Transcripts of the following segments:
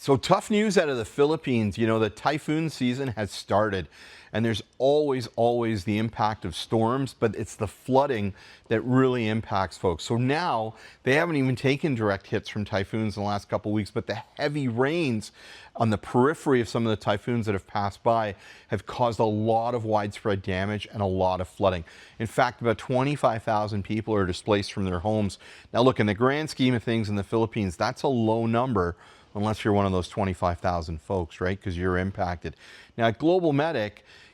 So tough news out of the Philippines. You know, the typhoon season has started, and there's always the impact of storms, but it's the flooding that really impacts folks. So now they haven't even taken direct hits from typhoons in the last couple of weeks, but the heavy rains on the periphery of some of the typhoons that have passed by have caused a lot of widespread damage and a lot of flooding. In fact, about 25,000 people are displaced from their homes. Now look, in the grand scheme of things in the Philippines, that's a low number, unless you're one of those 25,000 folks, right? Because you're impacted. Now at GlobalMedic,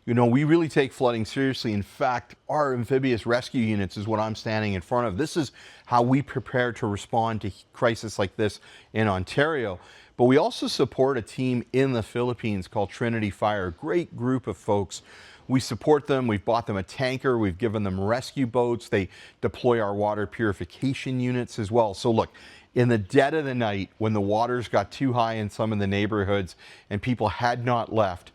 you know, we really take flooding seriously. In fact, our amphibious rescue units is what I'm standing in front of. This is how we prepare to respond to crisis like this in Ontario. But we also support a team in the Philippines called Trinity Fire, a great group of folks. We support them. We've bought them a tanker. We've given them rescue boats. They deploy our water purification units as well. So look, in the dead of the night, when the waters got too high in some of the neighborhoods and people had not left,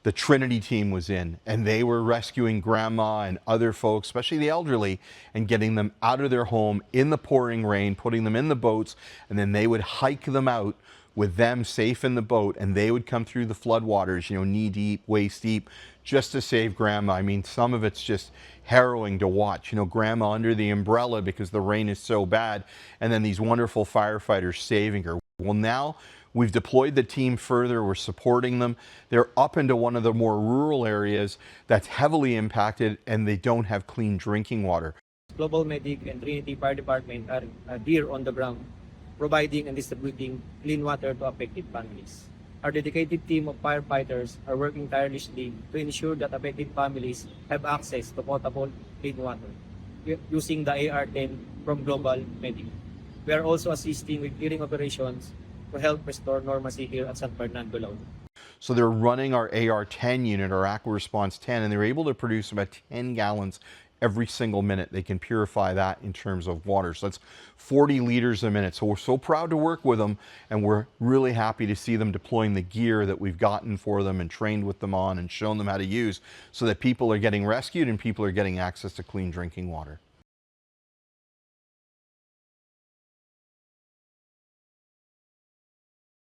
the Trinity team was in, and they were rescuing grandma and other folks, especially the elderly, and getting them out of their home in the pouring rain, putting them in the boats, and then they would hike them out with them safe in the boat, and they would come through the floodwaters, you know, knee deep, waist deep, just to save grandma. I mean, some of it's just harrowing to watch, you know, grandma under the umbrella because the rain is so bad, and then these wonderful firefighters saving her. Well, now we've deployed the team further. We're supporting them. They're up into one of the more rural areas that's heavily impacted, and they don't have clean drinking water. GlobalMedic and Trinity Fire Department are there on the ground, providing and distributing clean water to affected families. Our dedicated team of firefighters are working tirelessly to ensure that affected families have access to potable clean water using the AR-10 from GlobalMedic. We are also assisting with clearing operations to help restore normalcy here at San Fernando. So they're running our AR-10 unit, our Aqua Response 10, and they're able to produce about 10 gallons every single minute. They can purify that in terms of water. So that's 40 liters a minute. So we're so proud to work with them, and we're really happy to see them deploying the gear that we've gotten for them and trained with them on and shown them how to use, so that people are getting rescued and people are getting access to clean drinking water.